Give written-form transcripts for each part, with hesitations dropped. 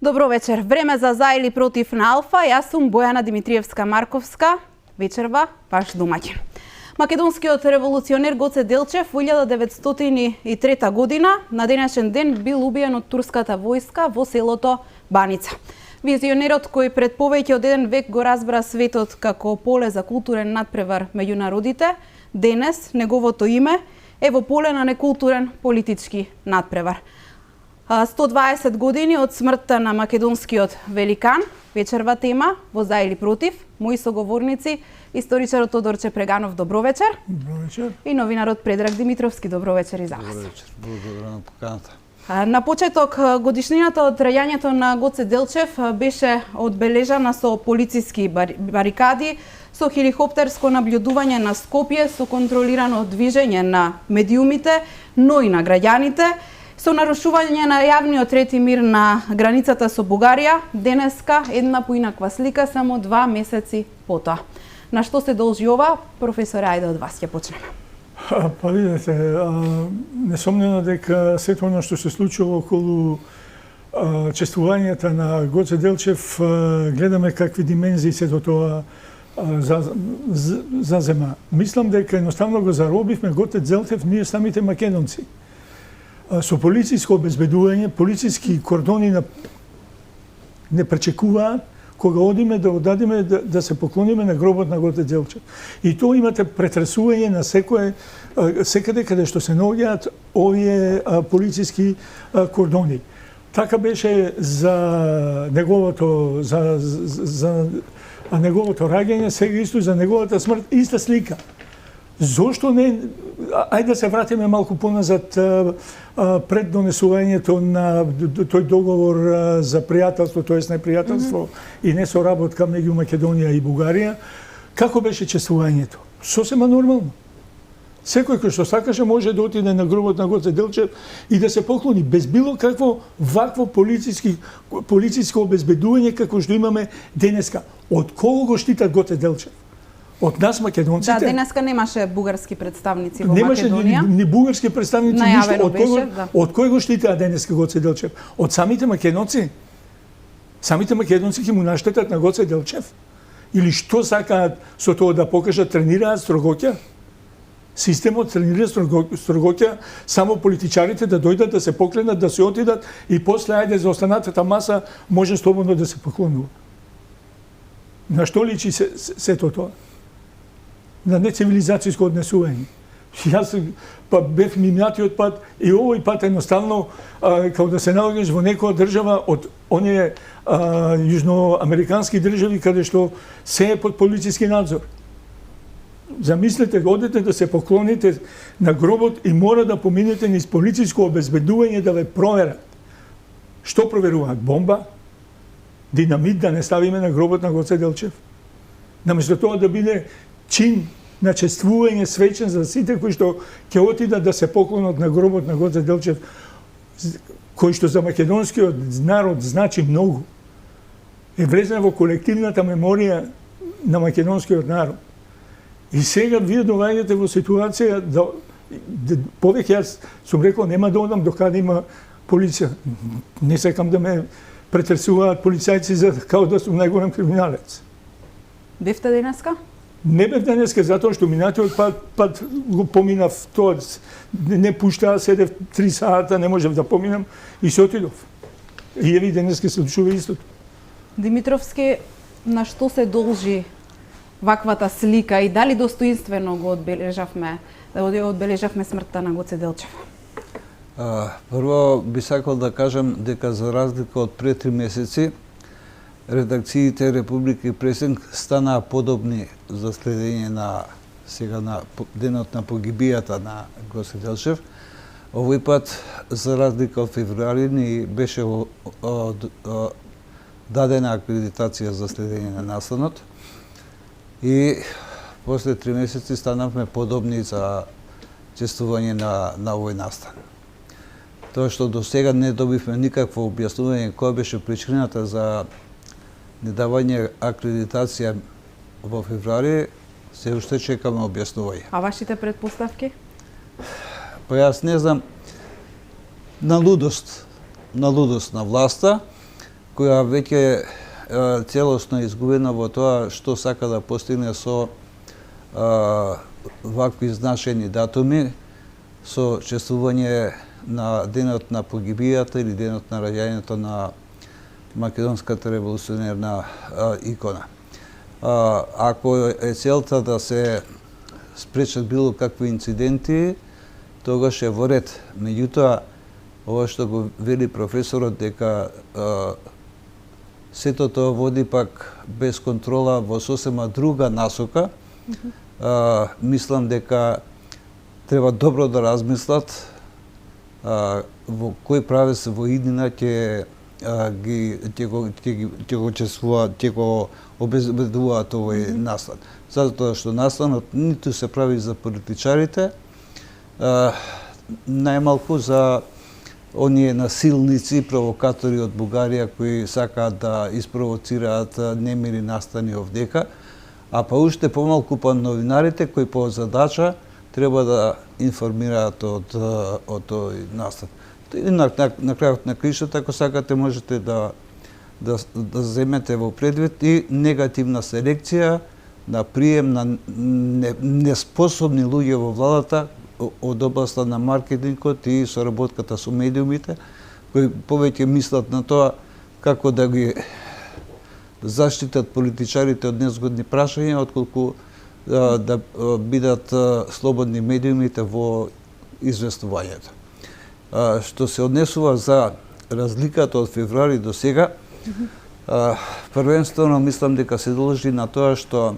Добро вечер. Време за или против на Алфа. Јас сум Бојана Димитриевска-Марковска. Вечерва, ваш домаќин. Македонскиот револуционер Гоце Делчев во 1903 година на денешен ден бил убиен од турската војска во селото Баница. Визионерот кој пред повеќе од еден век го разбра светот како поле за културен надпревар меѓу народите, денес неговото име е во поле на некултурен политички надпревар. 120 години од смртта на македонскиот великан, вечерва тема во за или против, мои соговорници, историчарот Тодорче Преганов, добро вечер. Добро вечер. И новинарот Предраг Димитровски, добро вечер и за вас. Добро вечер, благодарам на поканата. На почеток, годишнината од раѓањето на Гоце Делчев беше одбележана со полициски барикади, со хеликоптерско наблюдување на Скопје, со контролирано движење на медиумите, но и на граѓаните, со нарушување на јавниот ред и мир на границата со Бугарија, денеска една поинаква слика само 2 месеци потоа. На што се должи ова? Професор, ајде од вас ќе почнеме. Па видите, несомнено дека сето она што се случува околу чествувањето на Гоце Делчев, гледаме какви димензии сето тоа зазема. Мислам дека едноставно го заробивме Гоце Делчев ние самите македонци. Со полициско обезбедување, полициски кордони не пречекуваат кога одиме да одадиме да се поклониме на гробот на Гоце Делчев. И тоа имате претресување на секаде каде што се наоѓаат овие полициски кордони. Така беше за неговото неговото раѓање, сега исто за неговата смрт, иста слика. Зошто не? Ајде да се вратиме малку поназад пред донесувањето на тој договор за пријателство, тоест непријателство и несоработка меѓу Македонија и Бугарија. Како беше чествувањето? Сосема нормално. Секој кој што сакаше може да отиде на гробот на Гоце Делчев и да се поклони без било какво вакво полициско обезбедување како што имаме денеска. Од кого го штитат Гоце Делчев? Од нас македонците. Да, денеска немаше бугарски представници во Македонија. Немаше ни бугарски представници, ништо. Од кој го штитаа денеска Гоце Делчев? Од самите македонци? Самите македонци ќе му наштетат на Гоце Делчев? Или што сакаат со тоа да покажат, тренираат строгоќа? Системот тренира строгоќа, само политичарите да дојдат да се покленат, да се отидат и после ајде за останатата маса може слободно да се поклонува. На што личи сето тоа? На нецивилизацијско однесување. Јас бев минатиот пат и овој пат едноставно како да се наоѓаш во некоја држава од оние јужноамерикански држави каде што се е под полициски надзор. Замислете, одете да се поклоните на гробот и мора да поминете низ полициско обезбедување да ве проверат. Што проверуваат? Бомба? Динамит да не ставиме на гробот на Гоце Делчев? Наместо тоа да биде чин на чествување свечен за сите кои што ќе отидат да се поклонат на гробот на Гоце Делчев, кој што за македонскиот народ значи многу. Е влезен во колективната меморија на македонскиот народ. И сега вие доаѓате во ситуација да повеќе јас сум рекол нема да одам докаде има полиција. Не сакам да ме претресуваат полицајци за као да сум најголем криминалец. Бевте денеска? Не бев денеска затоа што минатиот пат го поминав тоа. Не пуштаа, седев 3 сата, не можев да поминам и се отидов. И еви денеска се случува истото. Димитровски, на што се должи ваквата слика и дали достоинствено го одбележавме смртта на Гоце Делчев? Прво би сакал да кажам дека за разлика од пред 3 месеци редакциите Република и Пресинг станаа подобни за следење на сега на денот на погибијата на Гоце Делчев. Овој пат за разлика од февруари ни беше дадена акредитација за следење на настанот. И после 3 месеци станавме подобни за чествување на овој настан. Тоа што до сега не добивме никакво објаснување која беше причината за недавање акредитација во февруари, се уште чекаме објаснување. А вашите предпоставки? Па јас не знам, на лудост на власта, која веќе целосно изгубена во тоа што сака да постигне со вакви значени датуми, со чествување на денот на погибијата или денот на раѓањето на македонската револуционерна икона. Ако е целта да се спречат било какви инциденти, тогаш е во ред. Меѓутоа, ова што го вели професорот дека сето тоа води пак без контрола во сосема друга насока, мислам дека треба добро да размислат во кој правец во иднина ќе го обезбедуваат овој настан. Затоа што настанот ниту се прави за политичарите, најмалку за оние насилници, провокатори од Бугарија кои сакаат да испровоцираат немири настани овдека, а па уште помалку па новинарите кои по задача треба да информираат од тој настан. На крајот на кришата, ако сакате, можете да земете во предвид и негативна селекција на прием на неспособни луѓе во владата од областа на маркетингот и соработката со медиумите, кои повеќе мислат на тоа како да ги заштитат политичарите од незгодни прашања, отколку да бидат слободни медиумите во известувањето. Што се однесува за разликата од февруари до сега, првенствено мислам дека се должи на тоа што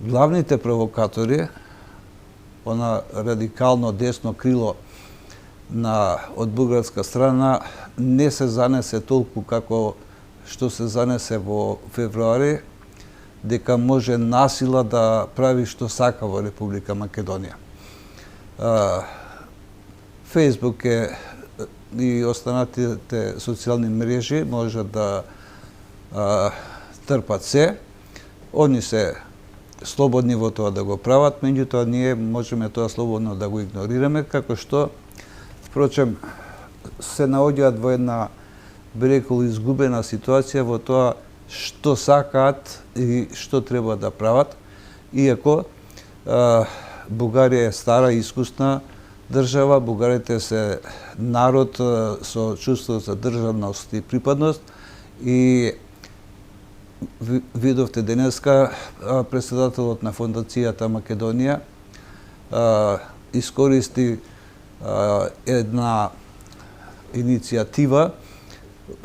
главните провокатори, она радикално десно крило од бугарска страна, не се занесе толку како што се занесе во февруари, дека може насила да прави што сака во Република Македонија. Фејсбук и останатите социјални мрежи можат да трпат се. Они се слободни во тоа да го прават, меѓутоа ние можеме тоа слободно да го игнорираме, како што, впрочем, се наоѓаат во една, би рекол, изгубена ситуација во тоа што сакаат и што треба да прават, иако Бугарија е стара и искусна држава, бугарите се народ со чувство за државност и припадност и видовте денеска претседателот на Фондацијата Македонија искористи една иницијатива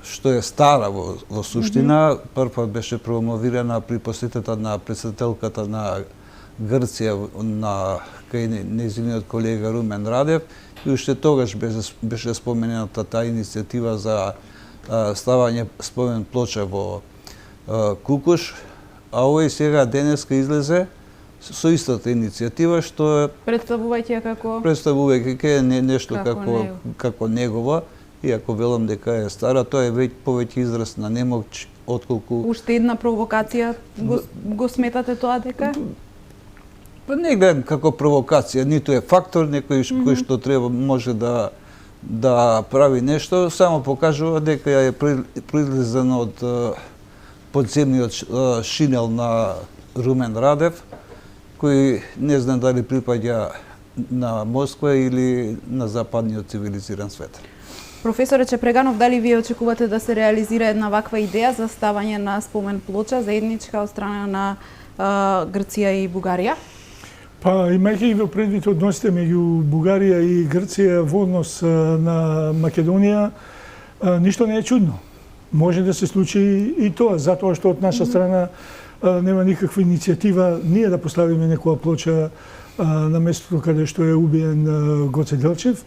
што е стара во суштина, првпат беше промовирана при посетата на претседателката на Грција на кај нејзиниот колега Румен Радев и уште тогаш беше спомената таа иницијатива за ставање спомен плоча во Кукуш, а овој сега денеска излезе со истата иницијатива што представувајќи нешто како негова, иако велам дека е стара, тоа е повеќе израз на немоќ отколку уште една провокација го сметате тоа дека? Па не гледам како провокација, ниту е фактор некој кој што треба може да прави нешто, само покажува дека е произлезен од подземниот шинел на Румен Радев, кој не знам дали припаѓа на Москва или на западниот цивилизиран свет. Професоре Чепреганов, дали вие очекувате да се реализира една ваква идеја за ставање на спомен плоча заедничка од страна на Грција и Бугарија? Па, имајќи во предвид односите меѓу Бугарија и Грција во однос на Македонија, ништо не е чудно. Може да се случи и тоа, затоа што од наша страна нема никаква иницијатива ние да поставиме некоја плоча на местото каде што е убиен Гоце Делчев.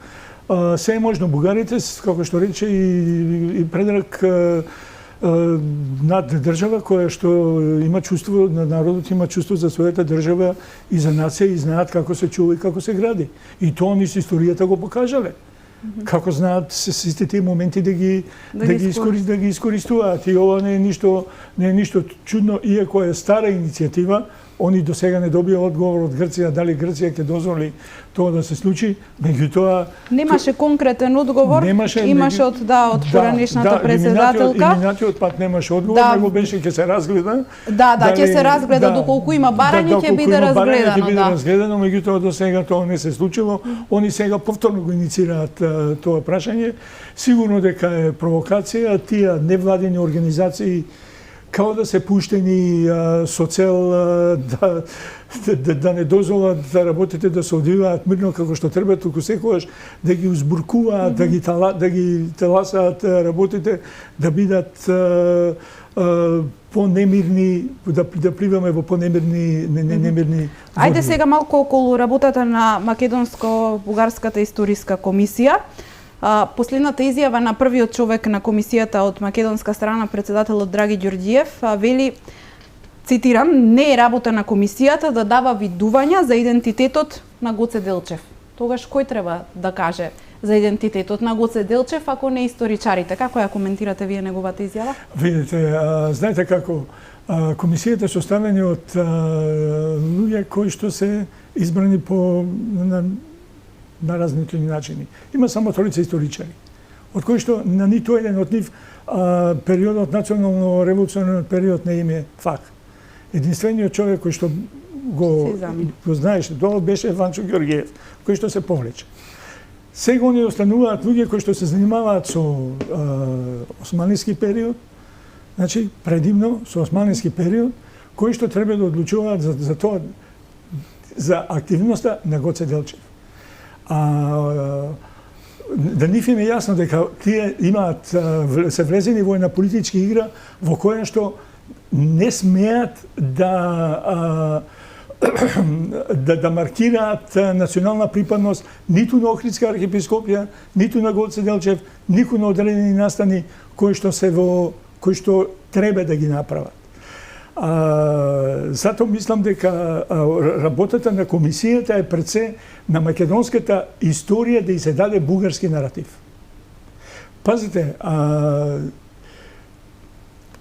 Се е можно. Бугарите, како што рече и Предраг, над држава која што има чувство, народот има чувство за својата држава и за нација и знаат како се чува и како се гради. И тоа низ историјата го покажале. Како знаат сите тие моменти да ги искористуваат. И ова не е ништо чудно, иако е стара иницијатива, Они до сега не добија одговор од Грција дали Грција ќе дозволи тоа да се случи, меѓутоа немаше конкретен одговор, имаше од поранешната председателка. Минатиот пат немаше одговор, него беше ќе се разгледа. Ќе се разгледа доколку има барање ќе биде разгледано, меѓутоа до сега тоа не се случило. Они сега повторно го иницираат тоа прашање. Сигурно дека е провокација, тие невладини организации као да се пуштени со цел да не дозволат да работите да се одвиваат мирно како што треба, туку секогаш да ги узбуркуваат, да ги теласаат работите, да бидат понемирни, да пливаме во понемирни Ајде сега малку околу работата на Македонско-бугарската историска комисија. Последната изјава на првиот човек на комисијата од македонска страна, председателот Драги Ѓорѓиев, вели, цитирам, не е работа на комисијата да дава видувања за идентитетот на Гоце Делчев. Тогаш кој треба да каже за идентитетот на Гоце Делчев, ако не историчарите? Како ја коментирате вие неговата изјава? Видите, знаете како, комисијата е составена од луѓе кои што се избрани на различни начини. Има само тројца историчари, од кои што на ниту еден од нив периодот национално-револуционарен период не им е факт. Единствениот човек кој што го знаеше, тоа беше Ванчо Ѓорѓиев, кој што се повлече. Сега они остануваат луѓе кои што се занимаваат со османлиски период, значи предимно со османлиски период, кои што треба да одлучуваат за тоа, за активноста на Гоце Делчев. Да нив им е јасно дека тие имаат се влезени во една политичка игра во која што не смеат да маркираат национална припадност ниту на Охридска архиепископија, ниту на Гоце Делчев, никој на одредени настани кои што треба да ги направат. Затоа мислам дека работата на комисијата е пред се на македонската историја да и се даде бугарски наратив. Пазите,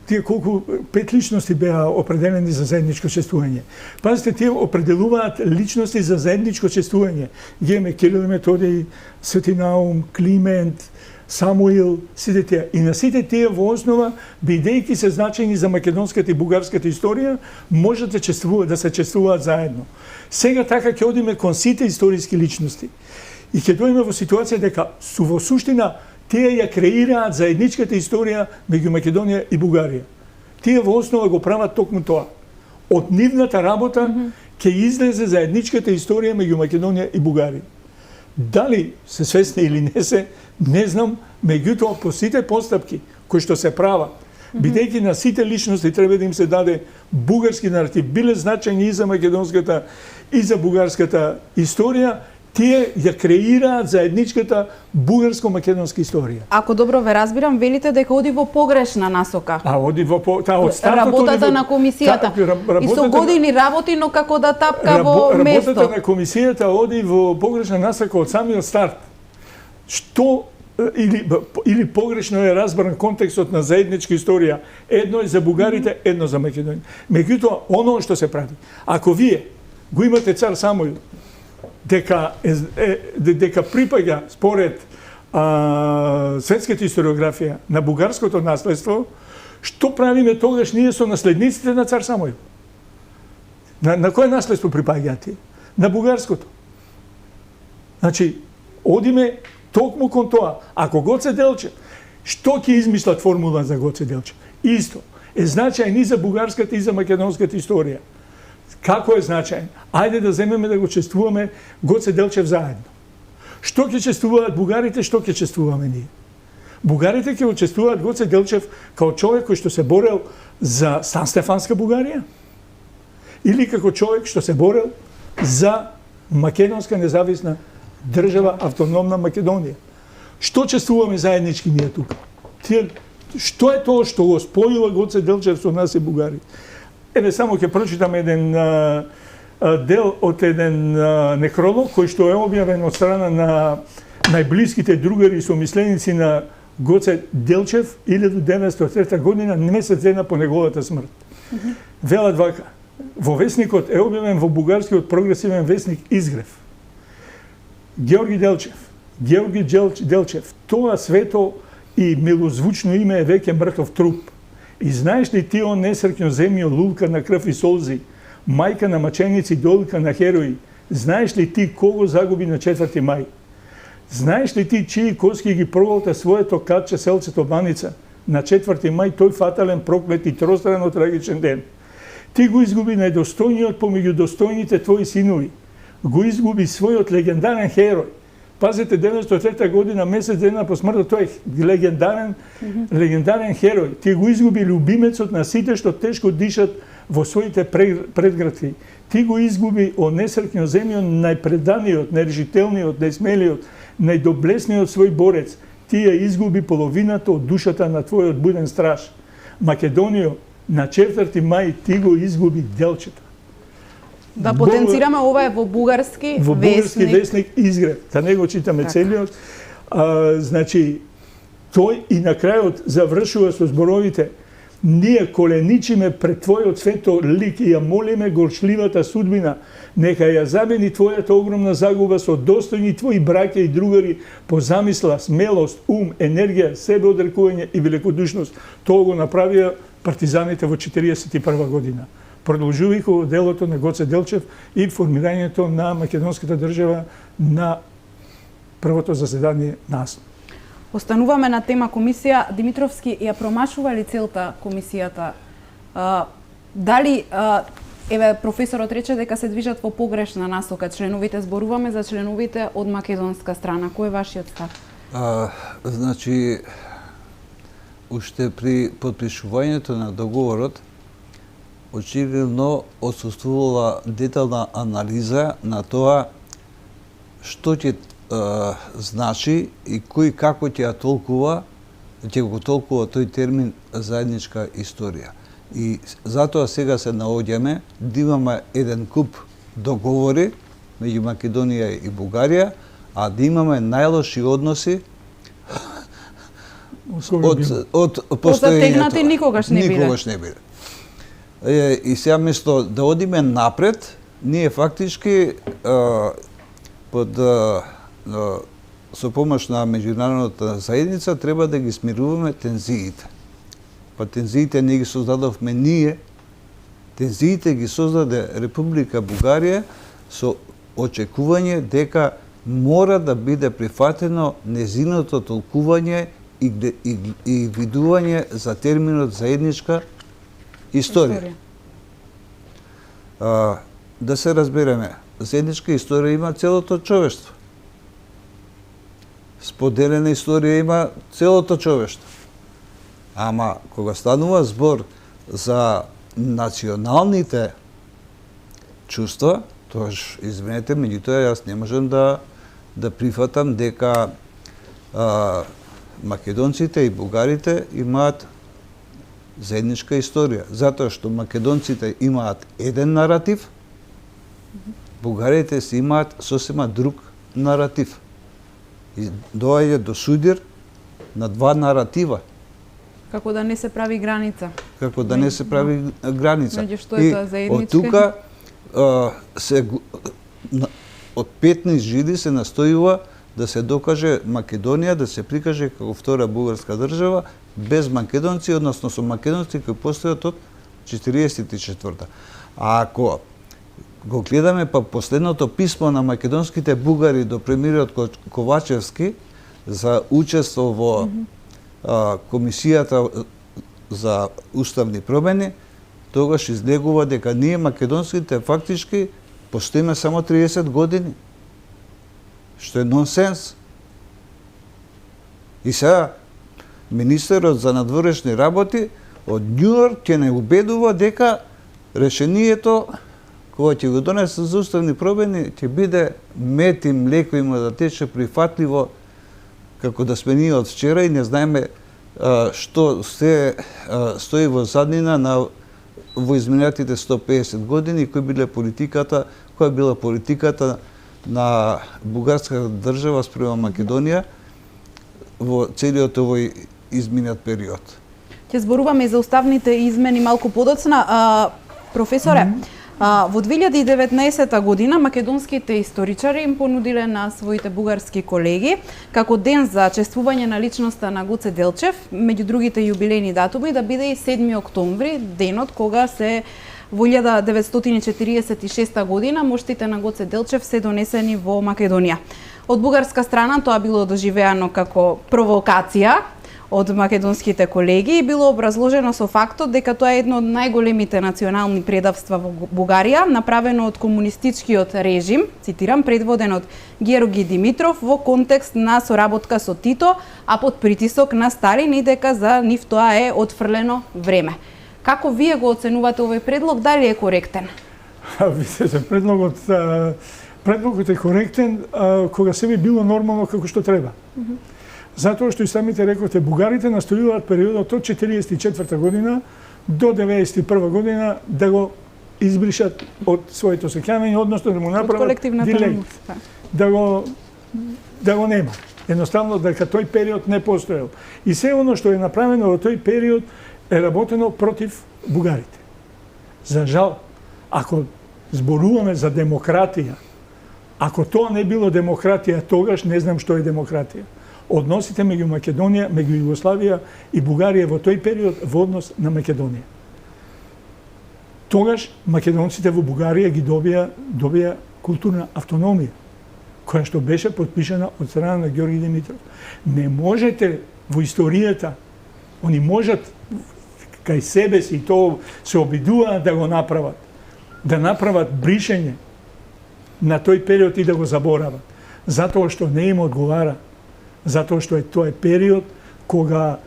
тие колку 5 личности беа определени за заедничко чествување. Пазите, тие определуваат личности за заедничко чествување. Ги имаме Кирил и Методиј, Свети Наум, Климент, Самуил, сите тие. И на сите тие во основа, бидејќи се значени за македонската и бугарската историја, можат да се чествуваат заедно. Сега така ќе одиме кон сите историски личности. И ќе дојдеме во ситуација дека во суштина тие ја креираат заедничката историја меѓу Македонија и Бугарија. Тие во основа го прават токму тоа. Од нивната работа ќе излезе заедничката историја меѓу Македонија и Бугарија. Дали се свесни или не се, не знам, меѓутоа по сите постапки кои што се прават, бидејќи на сите личности треба да им се даде бугарски наратив, биле значајни и за македонската и за бугарската историја, тие ја креираат заедничката бугарско-македонска историја. Ако добро ве разбирам, велите дека оди во погрешна насока. Оди во работата на комисијата. И со години работи, но како да тапка во место. Работата на комисијата оди во погрешна насока од самиот старт. Што или погрешно е разбран контекстот на заедничка историја. Едно е за бугарите, едно за Македонија. Меѓутоа, оно што се прави. Ако вие го имате цар Самуил, дека припаѓа според светската историографија на бугарското наследство, што правиме тогаш ние со наследниците на цар Самуил? На кое наследство припаѓаат тие? На бугарското. Значи, одиме токму кон тоа. Ако Гоце Делчев, што ќе измислат формула за Гоце Делчев? Исто. Е значајен и за бугарската и за македонската историја. Како е значајен? Ајде да земеме да го чествуваме Гоце Делчев заедно. Што ќе чествуваат бугарите, што ќе чествуваме ние? Бугарите ќе го чествуваат Гоце Делчев како човек кој што се борел за Сан-Стефанска Бугарија? Или како човек што се борел за македонска независна држава, автономна Македонија? Што чествуваме заеднички ние тука? Што е тоа што го спојува Гоце Делчев со нас и бугари? Еве само ќе прочитам еден дел од еден некролог кој што е објавен од страна на најблиските другари и somисленици на Гоце Делчев 1903 година, месец дена по неговата смрт. Велат вака: Во весникот е објавен во бугарскиот прогресивен весник Изгрев. Георги Делчев, тоа свето и милозвучно име е веќе мртов труп. И знаеш ли ти он несрќно земјо, лулка на крв и солзи, мајка на маченици, долка на херои, знаеш ли ти кого загуби на 4. мај? Знаеш ли ти чии коски ги проголта своето катче селцето Баница на 4. мај, тој фатален, проклет и тространо трагичен ден? Ти го изгуби најдостојниот помеѓу достојните твои синови. Го изгуби својот легендарен херој. Пазете, 1903 година, месец дена по смртта, тој легендарен херој. Ти го изгуби любимецот на сите што тешко дишат во своите предградки. Ти го изгуби о несрќно земјо најпреданиот, најрешителниот, најсмелиот, најдоблесниот свој борец. Ти ја изгуби половината од душата на твојот буден страж. Македонијо, на 4. мај ти го изгуби Делчето. Да потенцираме, ова е во бугарски во бугарски весник Изгрев. Да не го читаме целиот. Значи, тој и на крајот завршува со зборовите: ние коленичиме пред твојот свето лик и ја молиме горчливата судбина, нека ја замени твојата огромна загуба со достојни твои браќа и другари по замисла, смелост, ум, енергија, себеодрекување и великодушност. Тоа го направија партизаните во 1941 година. Продолжувајќи делото на Гоце Делчев и формирањето на македонската држава на првото заседание на АСН. Остануваме на тема комисија. Димитровски, ја промашува ли целта комисијата? Дали, еве, професорот рече дека се движат во погрешна насока членовите, зборуваме за членовите од македонска страна. Кој е вашиот став? Значи, уште при подпишувањето на договорот, очигледно отсуствувала детална анализа на тоа што ќе значи и кој како ќе го толкува тој термин заедничка историја. И затоа сега се наоѓаме да имаме еден куп договори меѓу Македонија и Бугарија, а да имаме најлоши односи од постоењето. Никогаш не биде. И сега место да одиме напред, ние фактички со помош на меѓународната заедница треба да ги смируваме тензиите. Па тензиите не ги создадовме ние, тензиите ги создаде Република Бугарија со очекување дека мора да биде прифатено незиното толкување и видување за терминот заедничка историја. Да се разбереме, заедничка историја има целото човештво. Споделена историја има целото човештво. Ама, кога станува збор за националните чувства, тоаш, извинете, меѓутоа јас не можам да прифатам дека македонците и бугарите имаат заедничка историја, затоа што македонците имаат еден наратив, бугарите си имаат сосема друг наратив. И доаѓа до судир на два наратива. Како да не се прави граница. Како да не се прави граница. Меѓу што е тоа заедничка? Од тука од 15 жиди се настојува да се докаже Македонија, да се прикаже како втора бугарска држава, без македонци, односно со македонци кои постојат од 44-та. А ако го гледаме па последното писмо на македонските бугари до премиерот Ковачевски за учество во комисијата за уставни промени, тогаш излегува дека ние македонските фактички постоиме само 30 години. Што е нонсенс. И сега министерот за надворешни работи од Њујорк ќе не убедува дека решението кога ќе го донесе за уставни промени ќе биде мед и млеко, има да тече прифатливо, како да сме ние од вчера и не знаеме што се стои во заднина во изминатите 150 години, која била политиката на бугарската држава спрема Македонија во целиот овој изминат период. Ќе зборуваме и за уставните измени малку подоцна. Професоре, во 2019 година македонските историчари им понудиле на своите бугарски колеги како ден за чествување на личноста на Гоце Делчев, меѓу другите јубилејни датуми, да биде и 7 октомври, денот кога се во 1946 година моштите на Гоце Делчев се донесени во Македонија. Од бугарска страна тоа било доживеано како провокација од македонските колеги и било образложено со фактот дека тоа е едно од најголемите национални предавства во Бугарија, направено од комунистичкиот режим, цитирам, предводен од Георги Димитров во контекст на соработка со Тито, а под притисок на Сталин и дека за нив тоа е отфрлено време. Како вие го оценувате овој предлог, дали е коректен? Видите, предлогот е коректен кога се би било нормално како што треба. Затоа што и самите рековте, бугарите настојуваат периодот од 1944 година до 1991 година да го избришат од своето сеќавање, односно да му направат дилект, да го нема. Едноставно дека тој период не постоел. И се оно што е направено во тој период е работено против бугарите. За жал, ако зборуваме за демократија, ако тоа не било демократија, тогаш не знам што е демократија. Односите меѓу Македонија, меѓу Југославија и Бугарија во тој период во однос на Македонија. Тогаш македонците во Бугарија ги добија културна автономија, која што беше подпишана од страна на Георги Димитров. Не можете во историјата, они можат кај себе си, тоа се обидуваат да го направат, да направат бришење на тој период и да го заборават. Затоа што не им одговара. Затоа што тоа е период кога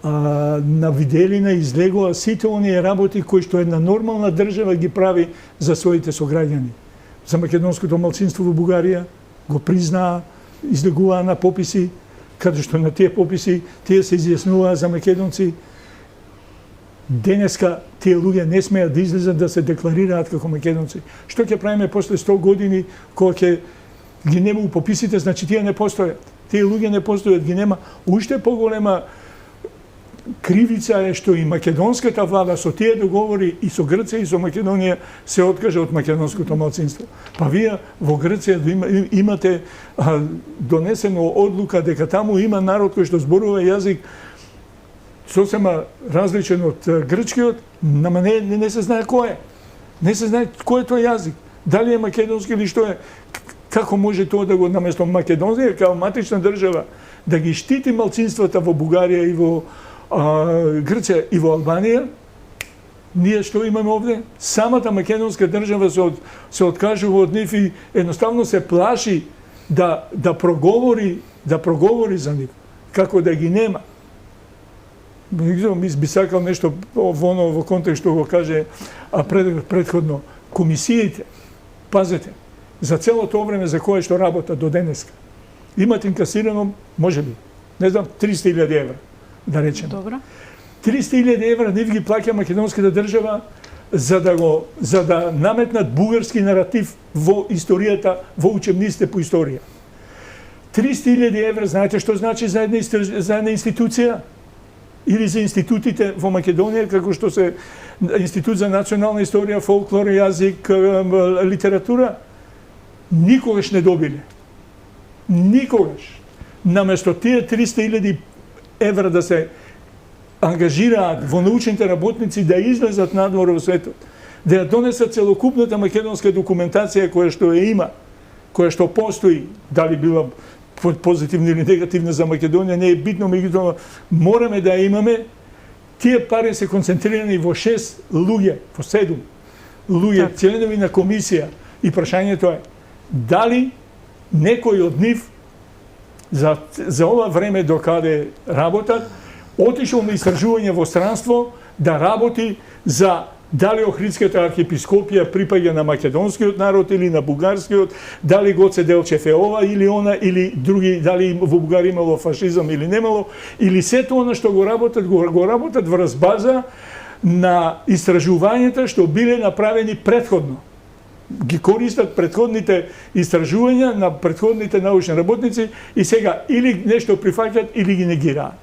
на виделина излегува сите оние работи кои што една нормална држава ги прави за своите сограѓани. За македонското малцинство во Бугарија го признаа, излегуваа на пописи, каде што на тие пописи тие се изјаснуваа за македонци. Денеска тие луѓе не смеат да излезат да се декларираат како македонци. Што ќе правиме после 100 години кога ќе ги нема у пописите, значи тие не постојат. Тие луѓе не постојат, ги нема. Уште поголема кривица е што и македонската влада со тие договори и со Грција и со Македонија се откажа од македонското малцинство. Па вие во Грција имате донесено одлука дека таму има народ кој што зборува јазик сосема различен од грчкиот, нама не се знае кој е. Не се знае кој е тој јазик. Дали е македонски или што е. Како може тоа да го наместо Македонија како матична држава да ги штити малцинствата во Бугарија и во Грција и во Албанија? Ние што имаме овде? Самата македонска држава се откажува од нив и едноставно се плаши да проговори за нив, како да ги нема. Би сакал нешто во контекст што го каже предходно. Комисиите, пазете, за целото време за кое што работат до денеска, имат инкасирано, може би, не знам, 300.000 евра, да речеме. Добро. 300.000 евра нив ги плаќа македонската држава за да наметнат бугарски наратив во историјата, во учебниците по историја. 300.000 евра, знаете што значи за една институција? Или за институтите во Македонија, како што се Институт за национална историја, фолклор, јазик, литература, никогаш не добиле. Никогаш. Наместо тие 300.000 евра да се ангажираат во научните работници да излезат надвор во светот, да ја донесат целокупната македонска документација која што ја има, која што постои, дали била позитивна или негативна за Македонија, не е битно, меѓутоа мораме да ја имаме. Тие пари се концентрирани во 6 луѓе, во 7 луѓе, членови на комисија. И прашањето е, дали некој од нив за ова време докаде работат, отишол на истражување во странство да работи за дали Охридската архиепископија припаѓа на македонскиот народ или на бугарскиот, дали Гоце Делчев е ова или она, или други, дали во Бугарија имало фашизам или немало, или сето она што го работат врз база на истражувањата што биле направени претходно. Ги користат претходните истражувања на претходните научни работници и сега или нешто прифаќат или ги негираат.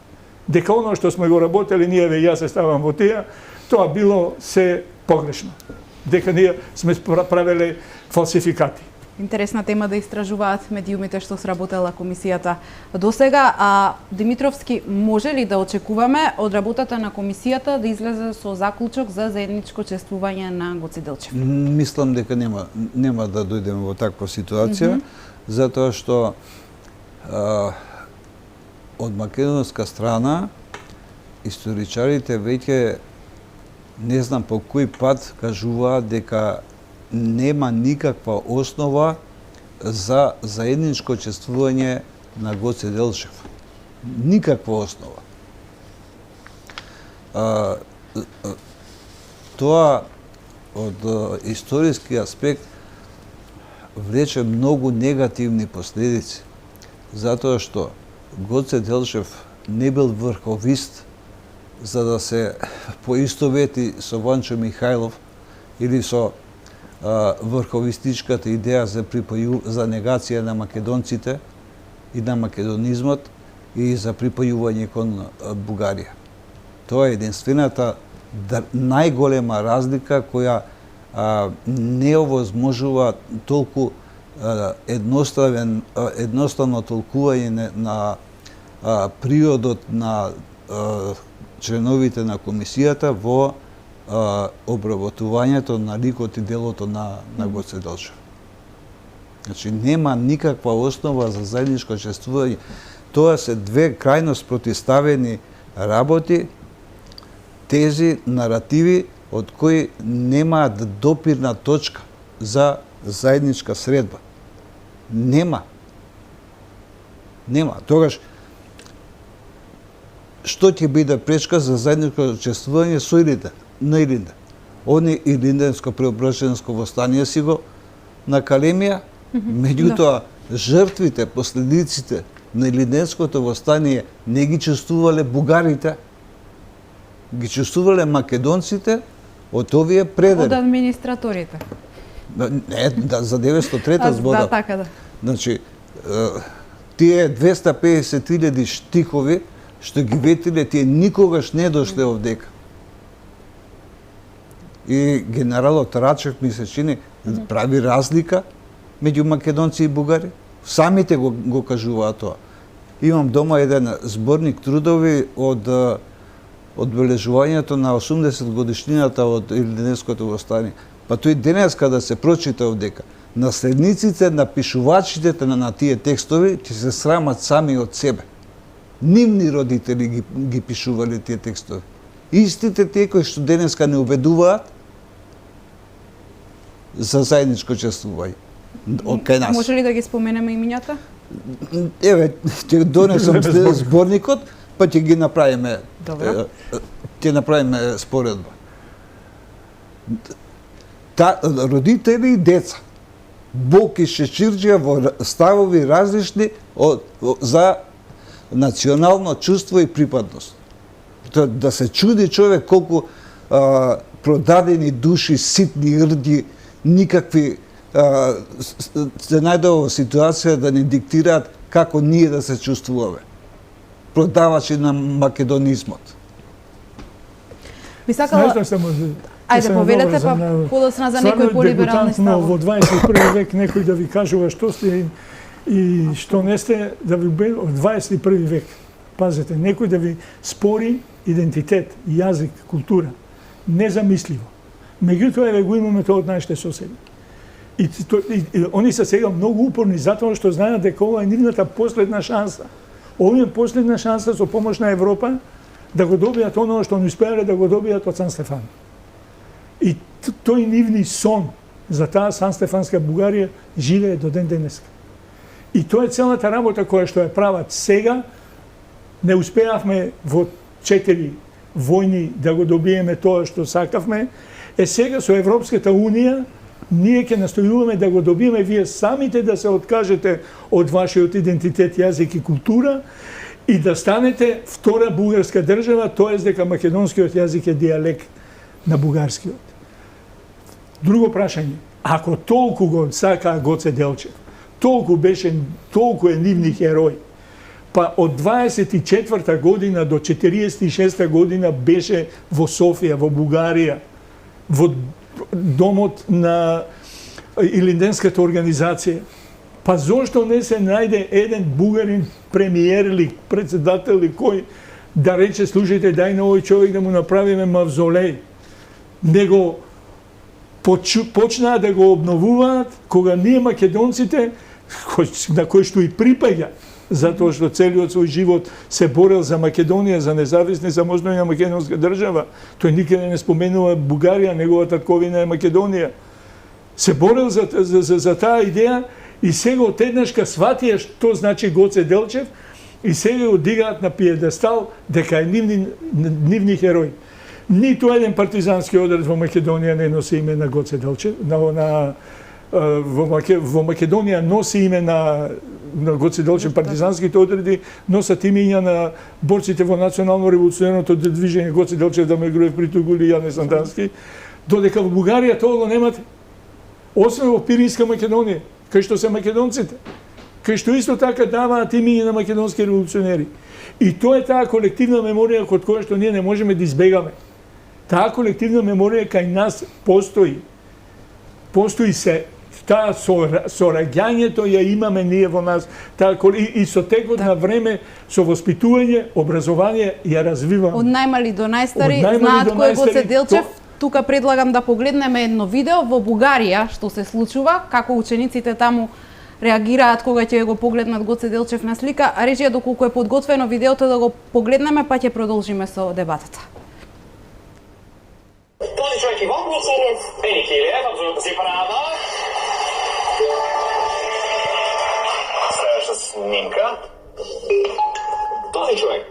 Дека оно што сме го работели ние, јас се ставам во тие, тоа било се погрешно. дека ние сме правеле фалсификати. Интересна тема да истражуваат медиумите што сработела комисијата до сега. А Димитровски, може ли да очекуваме од работата на комисијата да излезе со заклучок за заедничко чествување на Гоце Делчев? Мислам дека нема да дојдеме во таква ситуација, затоа што од македонска страна историчарите веќе не знам по кој пат кажуваат дека нема никаква основа за заедничко чествување на Гоце Делчев. Никаква основа. Тоа од историски аспект влече многу негативни последици, затоа што Гоце Делчев не бил врховист за да се поистовети со Ванчо Михајлов или со врховистичката идеја за негација на македонците и на македонизмот и за припојување кон Бугарија. Тоа е единствената најголема разлика која не овозможува толку едноставно толкување на приодот на членовите на комисијата во обработувањето на ликот и делото на Гоце Делчев. Значи, нема никаква основа за заедничко чествување. Тоа се две крајно спротивставени работи, тези наративи од кои немаат допирна точка за заедничка средба. Нема. Тогаш, што ќе биде пречка за заедничко чествување со Илинден? На Илинден. Они Илинденско преображенско востание си го на Калемија, меѓутоа жртвите, последиците на Илинденското востание не ги чувствувале бугарите, ги чувствувале македонците од овие предели. Од администраторите. Не, за 903-та зборам. Да, така да. Значи, тие 250.000 штихови што ги ветиле, тие никогаш не дошле овдека. И генералот Рачев ми се чини прави разлика меѓу македонци и бугари. Самите го кажуваат тоа. Имам дома еден зборник трудови од одбележувањето на 80 годишнината од Илинденското востание. Па тој денеска да се прочита овдека. Наследниците на пишувачите на тие текстови ќе се срамат сами од себе. Нивни родители ги пишувале тие текстови. Истите тие кои што денеска не убедуваат за заедничко чествување од кај нас. Може ли да ги споменеме имињата? Еве, ќе донесам зборникот, па ќе ги направиме. Добро. Ќе направиме споредба. Родители и деца. Бог и Шечирџија во ставови различни за национално чувство и припадност. Да се чуди човек колку продадени души, ситни рди, никакви се најдува во ситуација да не диктираат како ние да се чувствуваме. Продавачи на македонизмот. Би сакала... Ајде, повелете па подоцна за некои полиберални ставови. Во 21 век некој да ви кажува што сте и што не сте, да ви од 21 век. Пазете, некој да ви спори идентитет, јазик, култура. Незамисливо. Меѓутоа, еве го имаме тоа од нашите соседи. И они се сега многу упорни затоа што знаат дека ова е нивната последна шанса. Ова е последна шанса со помош на Европа да го добијат оно што не успеале да го добијат од Сан Стефан. И тој нивни сон за таа Сан Стефанска Бугарија живее до ден денеска. И тоа е целата работа која што ја прават сега. Не успеавме во 4 војни да го добиеме тоа што сакавме. Сега со Европската Унија ние ќе настојуваме да го добиеме вие самите да се откажете од вашиот идентитет, јазик и култура и да станете втора бугарска држава, тоест дека македонскиот јазик е дијалект на бугарскиот. Друго прашање, ако толку го сакаа Гоце Делчев, толку е нивни херој, па од 24 година до 46 година беше во Софија, во Бугарија, во домот на Илинденската организација. Па зошто не се најде еден бугарин премиер или председател или кој да рече, слушајте, дај на овој човек да му направиме мавзолеј. Него почнаа да го обновуваат кога ние македонците, на кој што и припаѓа, затоа што целиот свој живот се борел за Македонија, за независна и самостојна македонска држава. Тој никаде не споменува Бугарија, негова татковина е Македонија. Се борел за таа идеја и сега одеднашка сватија што значи Гоце Делчев и сега го дигаат на пиедестал дека е нивни херој. Ниту еден партизански одред во Македонија не носи име на Гоце Делчев, во Македонија носи име на Гоце Делчев, партизанските одреди носат имења на борците во национално револуционарното движење Гоце Делчев, Дамир Груев, Притугули и Јане Сандански, додека во Бугарија тоа го немате. Освен во Пиринска Македонија, кај што се македонците, кај што исто така даваат имења на македонски револуционери. И тоа е таа колективна меморија код која што ние не можеме да избегаме. Таа колективна меморија кај нас постои. Постои се таа сораѓањето ја имаме ние во нас, и со текот на време, со воспитување, образование ја развиваме. Од најмали до најстари, знаат кој е Гоце Делчев. Тука предлагам да погледнеме едно видео во Бугарија што се случува, како учениците таму реагираат кога ќе го погледнат Гоце Делчев на слика, а речија доколку е подготвено видеото да го погледнеме, па ќе продолжиме со дебатата. Този човек Иво? Никилиев. Никилиев, абсолютно си права. Следваща снимка. Този човек.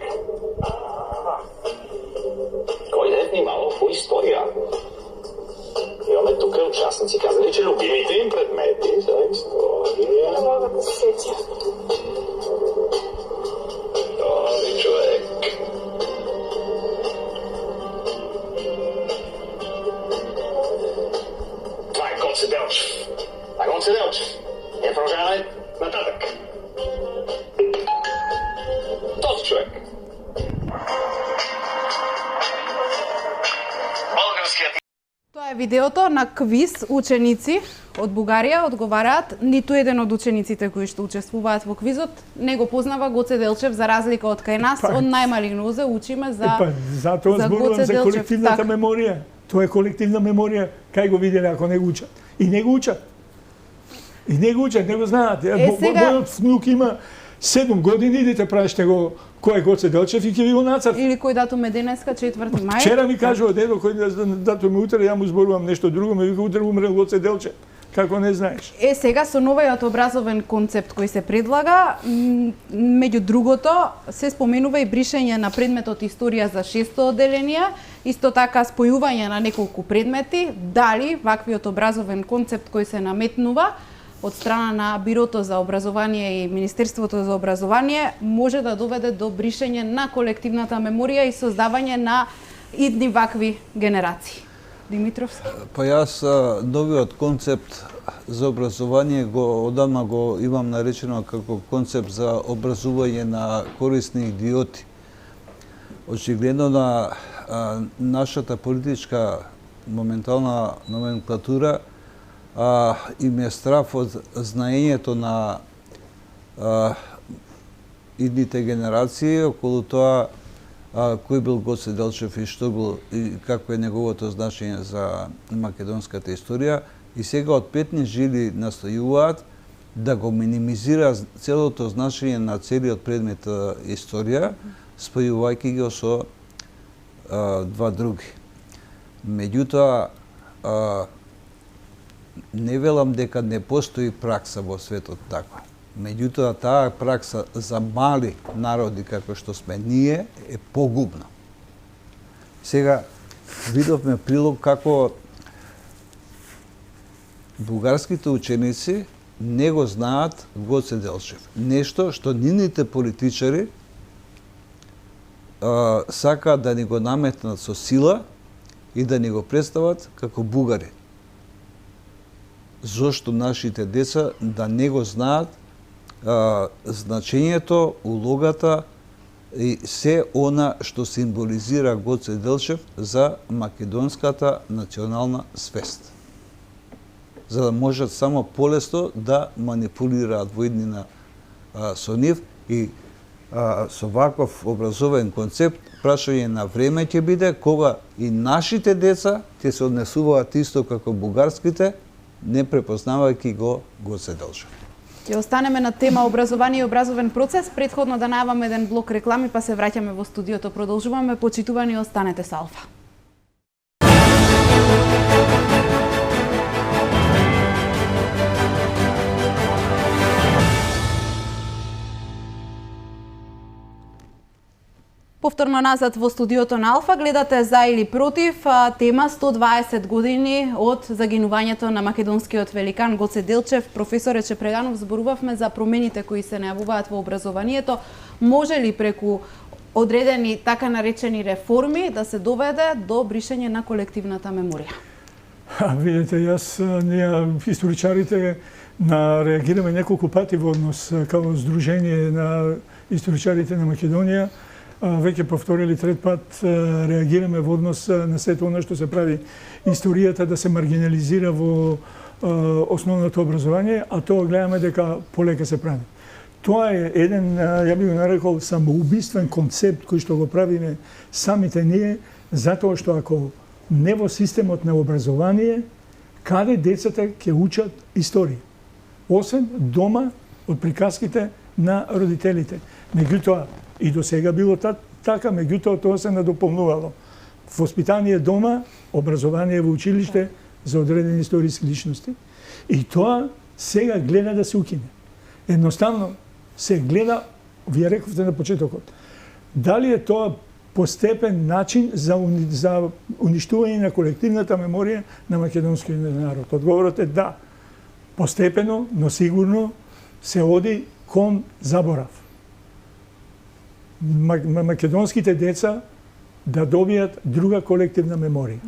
Кој е внимавал по историја? Имаме тука участници казали, че любимите им предмети за историја. Не мога да се сетя. Този човек. Това е Гоце Делчев. А Гоце Делчев. Ние продължаваме нататък. Този човек. Тоа е видеото на квиз ученици од Бугарија одговараат. Ниту еден од учениците кои што учествуваат во квизот не го познава Гоце Делчев, за разлика од кај нас, од најмали нозе учиме за затоа зборувам за колективната меморија. Тоа е колективна меморија. Кај го виделе ако не го учат? И не го учат. И не го учат, не го знаат. Мојот внук има 7 години, идете праште го кој е Гоце Делчев и ќе ви го нацрта. Или кој датум е денеска, 4 мај? Вчера ми кажува дедо кој датум е утре, ја му зборувам нешто друго, ме вика утре умрел Гоце Делчев. Како не знаеш? Сега со новиот образовен концепт кој се предлага, меѓу другото се споменува и бришење на предметот историја за 600 одделенија, исто така спојување на неколку предмети. Дали ваквиот образовен концепт кој се наметнува од страна на Бирото за образование и Министерството за образование може да доведе до бришење на колективната меморија и создавање на идни вакви генерации. Димитровски? Па јас новиот концепт за образование одамна го имам наречено како концепт за образување на корисни идиоти. Очигледно на нашата политичка моментална номенклатура им е страф од знаењето на идните генерации околу тоа кој бил Гоце Делчев и што бил и како е неговото значење за македонската историја. И сега од петни жили настојуваат да го минимизира целото значење на целиот предмет историја, спојувајќи го со два други. Меѓутоа, не велам дека не постои пракса во светот таква. Меѓутоа, таа пракса за мали народи како што сме ние е погубна. Сега видовме прилог како бугарските ученици не го знаат Гоце Делчев. Нешто што нивните политичари сакаат да ни го наметнат со сила и да ни го представат како бугари. Зошто нашите деца да не го знаат значењето, улогата и се она што символизира Гоце Делчев за македонската национална свест. За да можат само полесно да манипулираат во иднина со нив и со ваков образовен концепт прашање на време ќе биде кога и нашите деца ќе се однесуваат исто како бугарските, не препознавајќи го Гоце Делчев. Ќе останеме на тема образование и образовен процес. Претходно да најаваме еден блок реклами, па се враќаме во студиото. Продолжуваме. Почитувани, останете со Алфа. Повторно назад во студиото на Алфа, гледате За или против, тема 120 години од загинувањето на македонскиот великан Гоце Делчев. Професоре Чепреганов, зборувавме за промените кои се најавуваат во образованието. Може ли преку одредени така наречени реформи да се доведе до бришење на колективната меморија? Видите, ние историчарите реагираме неколку пати во однос како Сдружение на историчарите на Македонија. Веќе повторили трет пат реагираме во однос на сето оно што се прави историјата да се маргинализира во основното образование, а тоа гледаме дека полека се прави. Тоа е еден, ја би го нарекол, самоубиствен концепт кој што го правиме самите ние, затоа што ако не во системот на образование, каде децата ќе учат историја? Освен дома од приказките на родителите. Меѓутоа, и до сега било така, меѓутоа тоа се надополнувало. Воспитание дома, образование во училиште за одредени историски личности. И тоа сега гледа да се укине. Едноставно се гледа, вие рековте на почетокот, дали е тоа постепен начин за уништување на колективната меморија на македонскиот народ? Одговорот е да. Постепено, но сигурно се оди кон заборав. Македонските деца да добијат друга колективна меморија.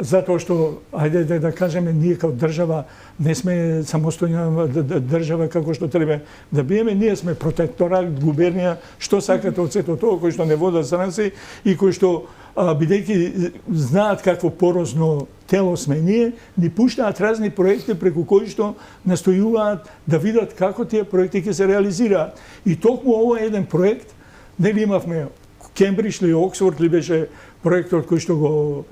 Затоа што, ајде да кажеме, ние како држава не сме самостојна држава како што треба да биеме, ние сме протекторат, губернија, што сакате од сето тоа, кој што не водат странци и кој што, бидејќи знаат какво порозно тело сме ние, ни пуштаат разни проекти преку кои што настојуваат да видат како тие проекти ќе се реализираат. И токму ова е еден проект, нели имавме Кембридж или Оксфорд ли беше проектот кој што го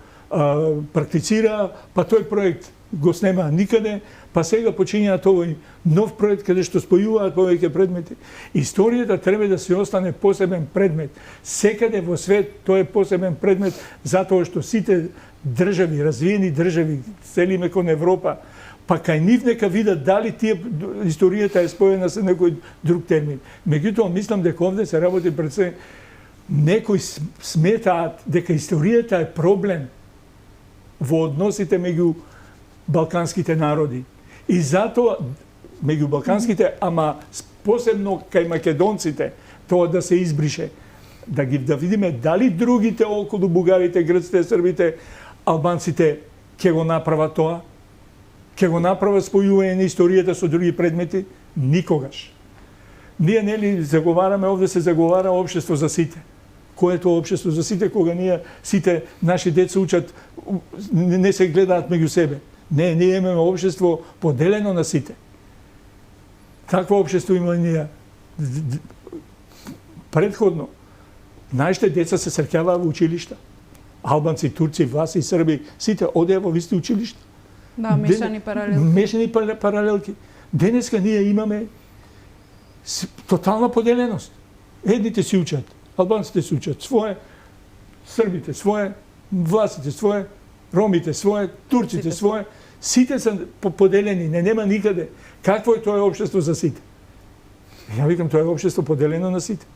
практицира, па тој проект го снема никаде, па сега почињаат овој нов проект каде што спојуваат повеќе предмети. Историјата треба да се остане посебен предмет. Секаде во свет тој е посебен предмет затоа што сите држави, развиени држави, целиме кон Европа, па кај нив нека видат дали тие историјата е споена со некој друг термин. Меѓутоа мислам дека овде се работи пред се некои сметаат дека историјата е проблем во односите меѓу балканските народи. И затоа меѓу балканските, ама посебно кај македонците, тоа да се избрише. Да видиме дали другите околу бугарите, грците, србите, албанците ќе го направат тоа, ќе го направат спојување на историјата со други предмети, никогаш. Ние нели заговараме, овде се заговара општество за сите. Кое е тоа општество за сите, кога ние сите наши деца учат, не се гледаат меѓу себе. Не, ние имаме општество поделено на сите. Такво општество има ние. Предходно, нашите деца се среќаваа во училишта. Албанци, турци, власи, срби, сите одеа во исти училишта. Да, мешани паралелки. Мешани паралелки. Денеска ние имаме тотална поделеност. Едните си учат, албанците си учат свое, србите свое, власите свое, ромите свое, турците свое. Сите се поделени, нема никаде. Какво е тоа општество за сите? Ја викам, тоа е општество поделено на сите.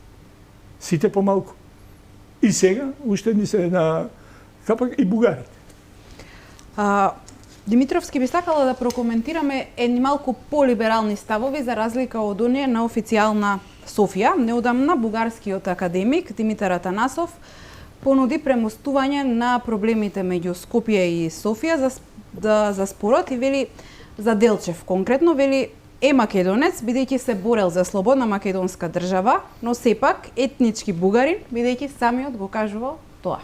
Сите помалку. И сега, уште ни се на капак и бугарите. Димитровски би сакала да прокоментираме едни малку полиберални ставови за разлика од оние на официјална Софија. Неодамна бугарскиот академик Димитар Атанасов понуди премостување на проблемите меѓу Скопје и Софија за спорот и вели за Делчев. Конкретно вели е македонец, бидејќи се борел за слободна македонска држава, но сепак етнички бугарин, бидејќи самиот го кажувал тоа.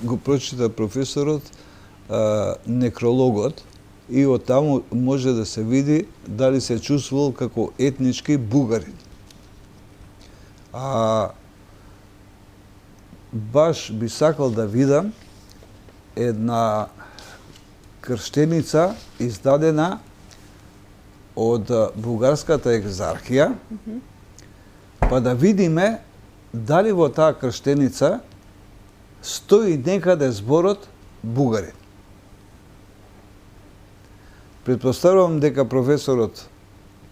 Го прочита професорот некрологот и од таму може да се види дали се чувствувал како етнички бугарин. Баш би сакал да видам една крштеница издадена од бугарската екзархија, па да видиме дали во таа крштеница стои некаде зборот бугарин. Предпоставувам дека професорот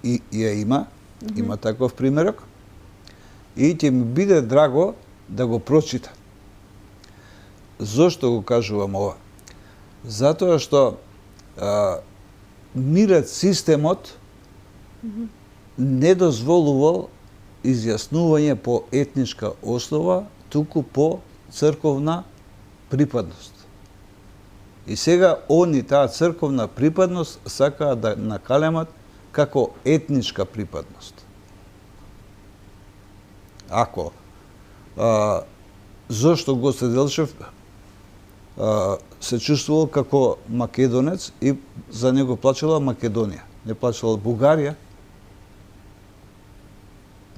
ја има таков примерок, и ќе ми биде драго да го прочита. Зошто го кажувам ова? Затоа што мирот системот не дозволувал изјаснување по етничка основа, туку по црковна припадност. И сега они таа црковна припадност сакаат да накалемат како етничка припадност. Ако зошто Гоце Делчев се чувствувал како македонец и за него плачела Македонија, не плачела Бугарија.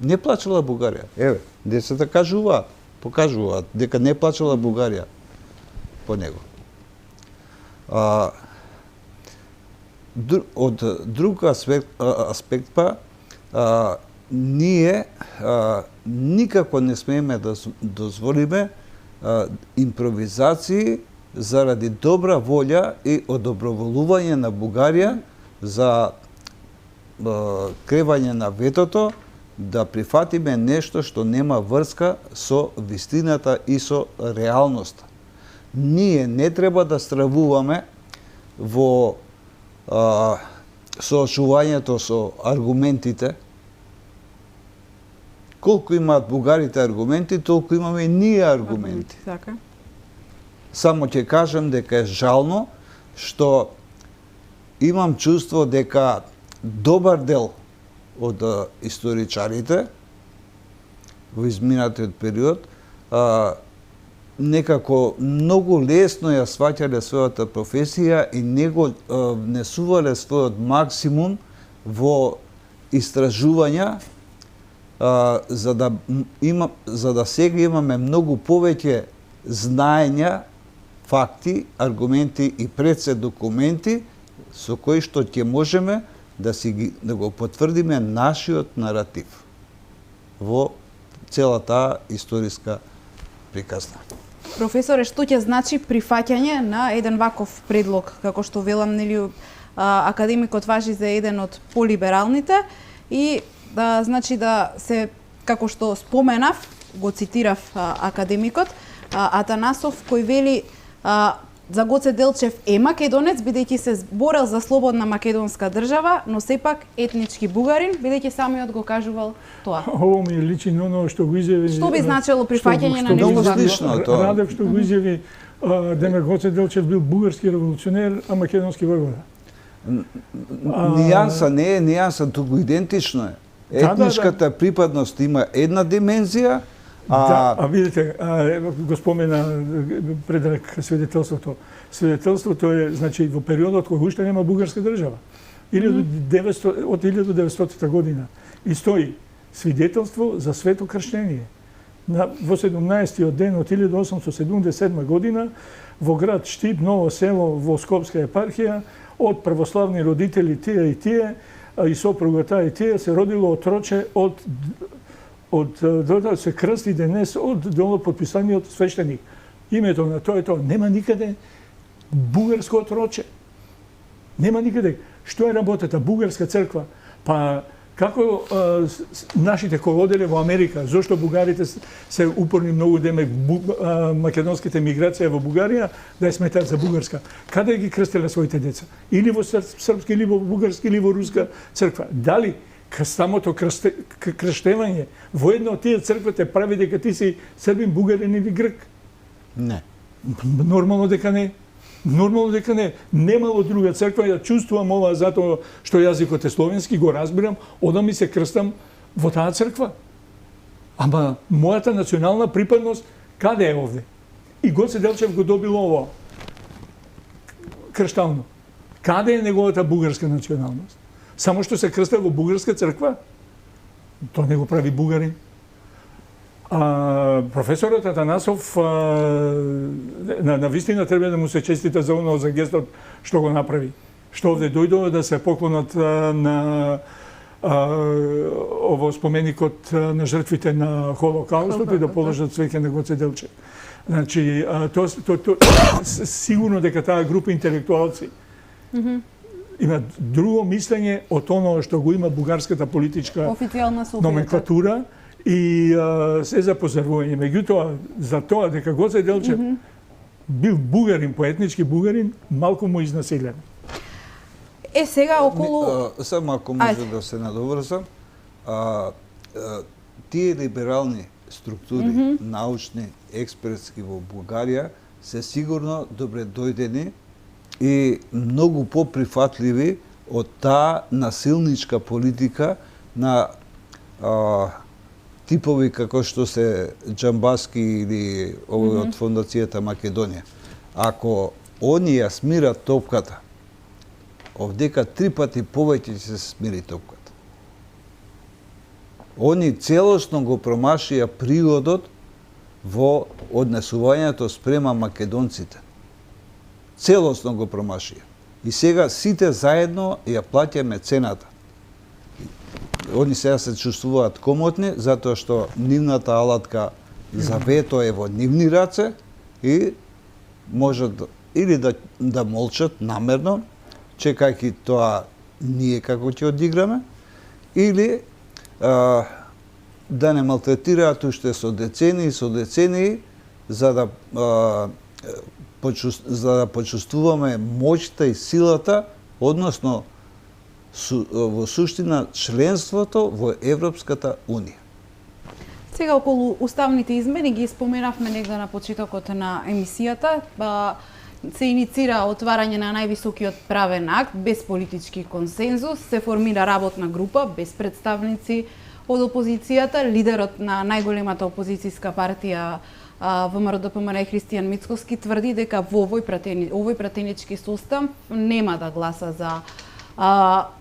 Не плачела Бугарија. Еве, децата покажуваат дека не плачела Бугарија по него. Од друг аспект па, ние никако не смееме да дозволиме импровизации заради добра волја и одоброволување на Бугарија за кревање на ветото, да прифатиме нешто што нема врска со вистината и со реалноста. Ние не треба да стравуваме во соочувањето со аргументите. Колку имаат бугарите аргументи, толку имаме и ние аргументи. Така. Само ќе кажам дека е жално што имам чувство дека добар дел од историчарите во изминатиот период некако многу лесно ја сваќале својата професија и не го внесувале својот максимум во истражувања, за да сега имаме многу повеќе знаења, факти, аргументи и пред се документи со кои што ќе можеме да го потврдиме нашиот наратив во целата историска приказна. Професоре, што ќе значи прифаќање на еден ваков предлог, како што велам, нели, академикот важи за еден од полибералните и значи да се, како што споменав, го цитирав академикот Атанасов, кој вели за Гоце Делчев е македонец, бидејќи се борел за слободна македонска држава, но сепак етнички бугарин, бидејќи самиот го кажувал тоа. Ово ми личи на оно што го изјави. Што би значило прифаќање на нешто такво? Радев што го изјави дека Гоце Делчев бил бугарски револуционер, а македонски војвода. Нијанса не е нијанса, туку идентично е. Етничката припадност има една димензија, видите, го спомена предрак свидетелството. Свидетелството е, значи, во периодот кога уште нема бугарска држава. Од 1900 година. И стои свидетелство за свето крштение. Во 17-тиот ден од 1877 година во град Штип, Ново село, во Скопска епархија, од православни родители тие и тие, и сопругата и тие, се родило отроче од се крсти денес од долу подписаниот свештеник. Името на тоа е тоа. Нема никаде бугарско отроче. Нема никаде. Што е работата? Бугарска црква. Па како нашите колоделе во Америка, зошто бугарите се упорни многу деме македонските миграција во Бугарија да ја сметаат за бугарска? Каде ги крстеле своите деца? Или во српски, или во бугарски, или во руска црква? Дали самото крштевање во една од тие црквите прави дека ти си србин, бугарин или грк? Не. Нормално дека не. Нормално дека немало друга црква, ја чувствувам ова затоа што јазикот е словенски, го разбирам, одам и се крстам во таа црква. Ама мојата национална припадност каде е овде? И Гоце Делчев го добил ово крштално. Каде е неговата бугарска националност? Само што се крста во бугарска црква? Тоа не го прави бугарин. Професорот Атанасов на вистина треба да му се честита за оно за гестот што го направи. Што овде дојдоа да се поклонат на ово споменикот на жртвите на Холокаустот и да положат цвеќе на Гоце Делчев. Значи, сигурно дека таа група интелектуалци има друго мислење од оно што го има бугарската политичка номенклатура и се за позарвување. Меѓутоа, за тоа дека Гоце Делчев бил бугарин, поетнички бугарин, малку му изнасилен. Сега околу... Само ако може да се надоврзам, тие либерални структури, научни, експертски во Бугарија, се сигурно добре дојдени и многу поприфатливи од таа насилничка политика на типови како што се Џамбаски или овој од Фондацијата Македонија. Ако они ја смират топката, овдека 3 пати повеќе ќе се смири топката. Они целосно го промашија пригодот во однесувањето спрема македонците. Целосно го промашија. И сега сите заедно ја плаќаме цената. Они сега се чувствуваат комотни, затоа што нивната алатка за вето е во нивни раце и можат или да молчат намерно, чекајќи тоа ние како ќе одиграме, или да не малтретираат уште со децении, за да почувствуваме моќта и силата, односно во суштина членството во Европската Унија. Сега околу уставните измени ги споменавме негде на почетокот на емисијата. Се иницира отварање на највисокиот правен акт без политички консензус, се формира работна група без представници од опозицијата. Лидерот на најголемата опозицијска партија ВМРО-ДПМН Христијан Мицкоски тврди дека во овој пратенички состав нема да гласа за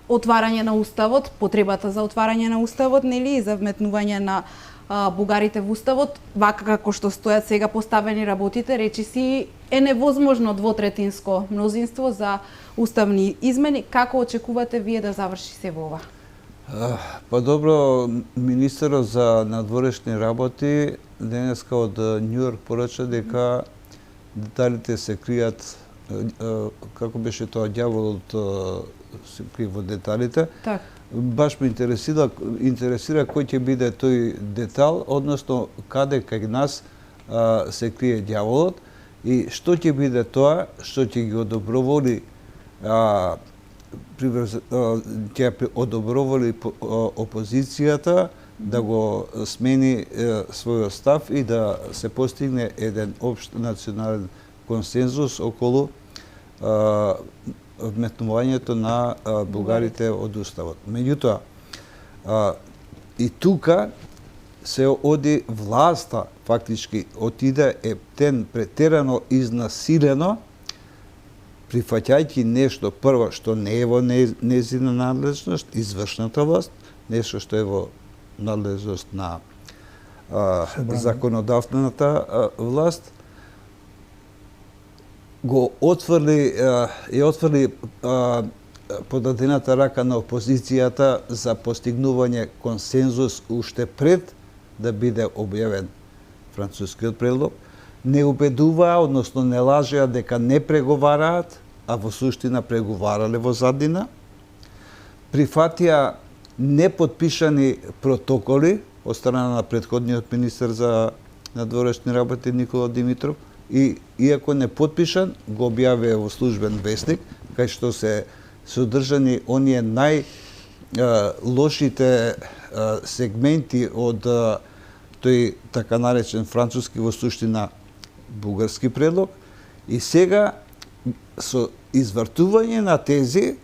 отварање на уставот, потребата за отварање на уставот, нели, и за вметнување на бугарите во уставот, вака како што стојат сега поставени работите, речиси е невозможно двотретинско мнозинство за уставни измени. Како очекувате вие да заврши се во ова? Па добро, министерот за надворешни работи денеска од Њу Јорк порача дека деталите се кријат, како беше тоа, ѓаволот се крие во деталите. Так. Баш ме интересира кој ќе биде тој детал, односно каде кај нас се крие ѓаволот и што ќе биде тоа што ќе ги одоброволи ќе одоброволи опозицијата да го смени својот став и да се постигне еден општ национален консензус околу вметнувањето на бугарите од уставот. Меѓутоа, и тука се оди власта, фактички отиде ептен претерано изнасилено, прифаќајќи нешто прво што не е во нејзина надлежност, извршната власт, нешто што е во надлежност на законодавната власт, го отврли подадената рака на опозицијата за постигнување консензус уште пред да биде објавен францускиот предлог. Не убедуваа, односно не лажеа дека не преговараат, а во суштина преговарале во заднина. Прифатија непотпишани протоколи од страна на претходниот министер за надворешни работи Никола Димитров, и иако не подпишан, го објавија во службен весник, кај што се содржани оние најлошите сегменти од тој така наречен француски, во суштина бугарски предлог. И сега со извртување на тези,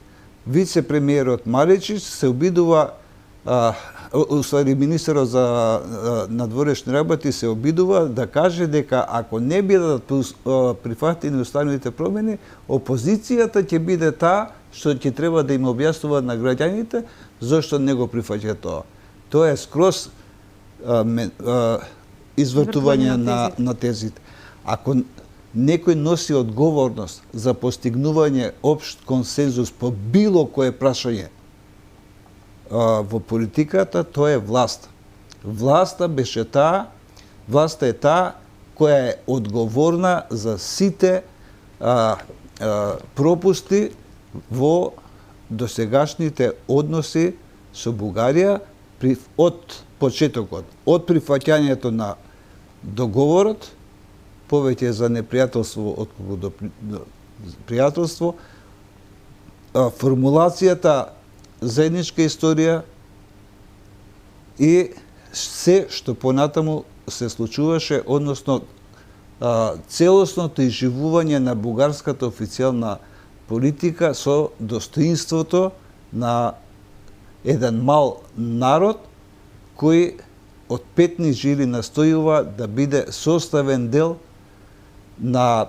вице-премиерот Маричич се обидува, уствари министерот за надворешни работи се обидува да каже дека ако не бидат прифатени уставните промени, опозицијата ќе биде таа што ќе треба да им објаснува на граѓаните зошто не го прифаќа тоа. Тоа е скроз извртување на тезите. Ако некој носи одговорност за постигнување општ консензус по било кое прашање во политиката, тоа е власта. Власта е таа која е одговорна за сите пропусти во досегашните односи со Бугарија од почетокот, од прифаќањето на договорот, повеќе за непријателство отколку до пријателство, формулацијата заедничка историја и се што понатаму се случуваше, односно целосното изживување на бугарската официјална политика со достоинството на еден мал народ кој од петни жили настојува да биде составен дел на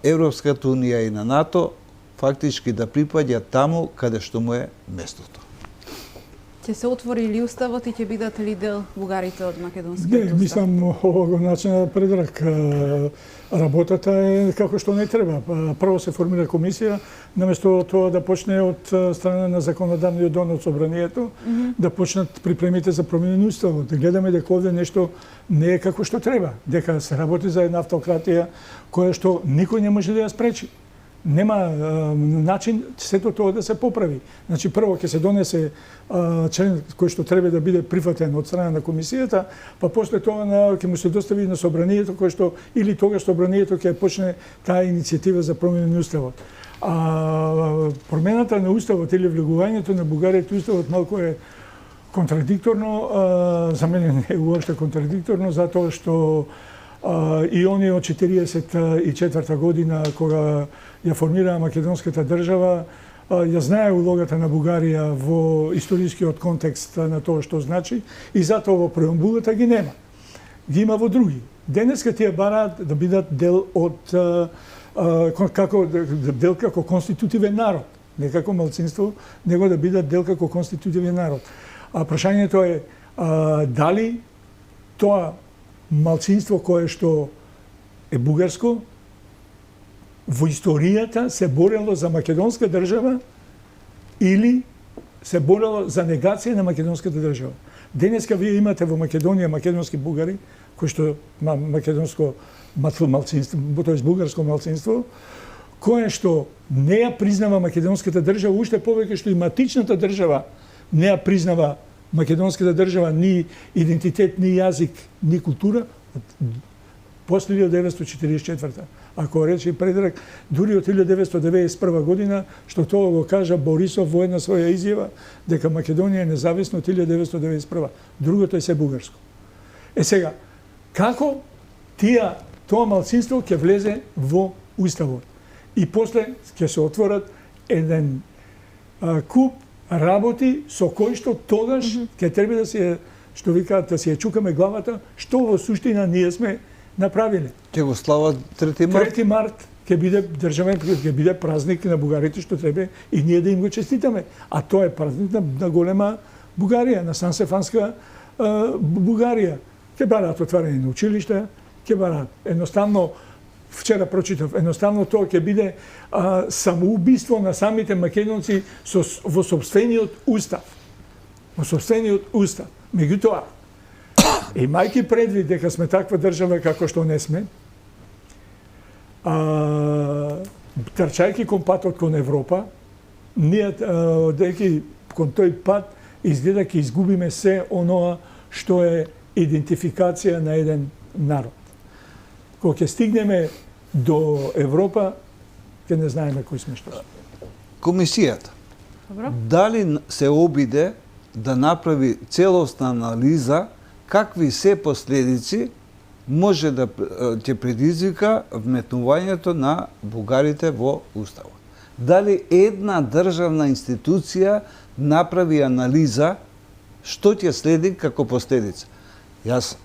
Европската унија и на НАТО, фактички да припаѓа таму каде што му е местото. Ќе се отвори ли уставот и ќе бидат ли дел бугарите од македонскиот Не, устав? мислам, овој начин Предраг, работата е како што не треба. Прво се формира комисија, наместо тоа да почне од страна на законодавниот дом од собранието, да почнат припремите за промена на уставот. Да гледаме дека овде нешто не е како што треба, дека се работи за една автократија која што никој не може да ја спречи. Нема начин сето тоа да се поправи. Значи, прво ќе се донесе член кој што треба да биде прифатен од страна на комисијата, па после тоа ќе му се достави на собранието кој што или тогаш собранието ќе почне таа иницијатива за промена на уставот. Промената на уставот или влегувањето на Бугарија во уставот малку е контрадикторно, за мене не е уопште контрадикторно, затоа што и они од 1944 година, кога ја формираа македонската држава, ја знае улогата на Бугарија во историскиот контекст на тоа што значи и затоа во преамбулата ги нема. Ги има во други. Денеска тие бараат да бидат дел од како конститутивен народ, не како малцинство, него да бидат дел како конститутивен народ. Прашањето е дали тоа малцинство кое што е бугарско во историјата се борело за македонска држава или се борело за негација на македонската држава. Денеска вие имате во Македонија македонски бугари, кои што македонско малцинство, тоест бугарско малцинство, кое што не ја признава македонската држава, уште повеќе што и матичната држава не ја признава македонската држава, ни идентитет, ни јазик, ни култура, после 1944. Ако рече Предраг, дури од 1991 година, што тоа го кажа Борисов во една своја изјава, дека Македонија е независна од 1991. Другото е се бугарско. Сега, како тоа малцинство ќе влезе во уставот? И после ќе се отворат еден куп работи со кои што тогаш ќе треба да се, што викаат, да се ја чукаме главата, што во суштина ние сме направиле. Ќе го слават 3 март? 3 март ќе биде државен, ќе биде празник на бугарите, што треба и ние да им го честитаме. А тоа е празник на голема Бугарија, на Сан-Сефанска Бугарија. Ќе бараат отварени на училишта, ќе бараат едноставно, вчера прочитав, едноставно тоа ќе биде самоубиство на самите македонци во сопствениот устав. Во сопствениот устав. Меѓутоа, имајќи предвид дека сме таква држава како што не сме, трчајќи кон патот кон Европа, ние деки кон тој пат изгледа ќе изгубиме се оноа што е идентификација на еден народ. Кога ќе стигнеме до Европа, ќе не знаеме кои сме што. Комисијата, Добро. дали се обиде да направи целосна анализа какви се последици може да ќе предизвика вметнувањето на бугарите во Уставот. Дали една државна институција направи анализа што ќе следи како последица? Јас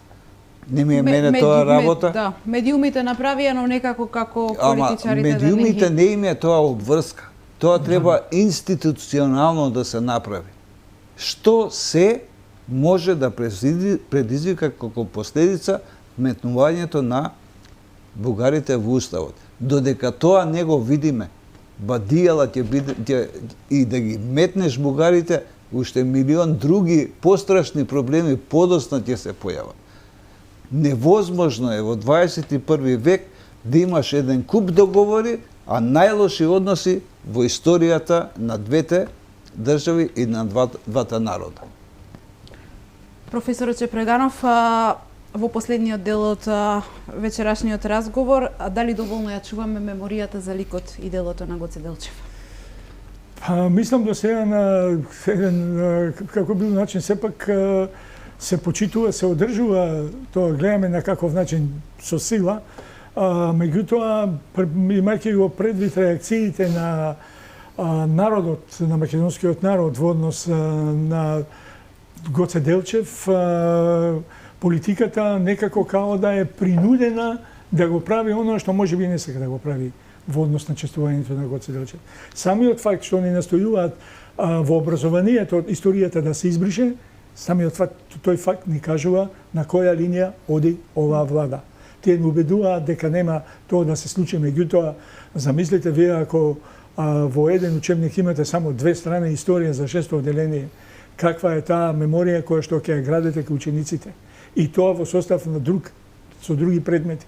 не ми е мене тоа работа. Да, медиумите направија, но некако како политичарите медиумите да не им е тоа обврска. Тоа треба институционално да се направи. Што се може да предизвика како последица метнувањето на бугарите во Уставот. Додека тоа не го видиме, бадијала ќе биде и да ги метнеш бугарите, уште милион други пострашни проблеми подосна ќе се појават. Невозможно е во 21 век да имаш еден куп договори, а најлоши односи во историјата на двете држави и на двата народа. Професор Чепреганов, во последниот дел од вечерашниот разговор, дали доволно ја чуваме меморијата за ликот и делото на Гоце Делчев? Мислам да сега на еден, како бил начин, сепак се почитува, се одржува, тоа гледаме на каков начин со сила, меѓутоа, имајќи го предвид реакциите на народот, на македонскиот народ во однос на Гоце Делчев, политиката некако као да е принудена да го прави оно што може би не сака да го прави во однос на чествувањето на Гоце Делчев. Самиот факт што ни настојуваат во образованието историјата да се избрише, самиот факт, тој факт ни кажува на која линија оди оваа влада. Тие ни убедуваат дека нема тоа да се случи, меѓутоа, замислите вие ако во еден учебник имате само 2 страни историја за 6-то одделение, каква е таа меморија која што ќе ја градите кај учениците. И тоа во состав на со други предмети.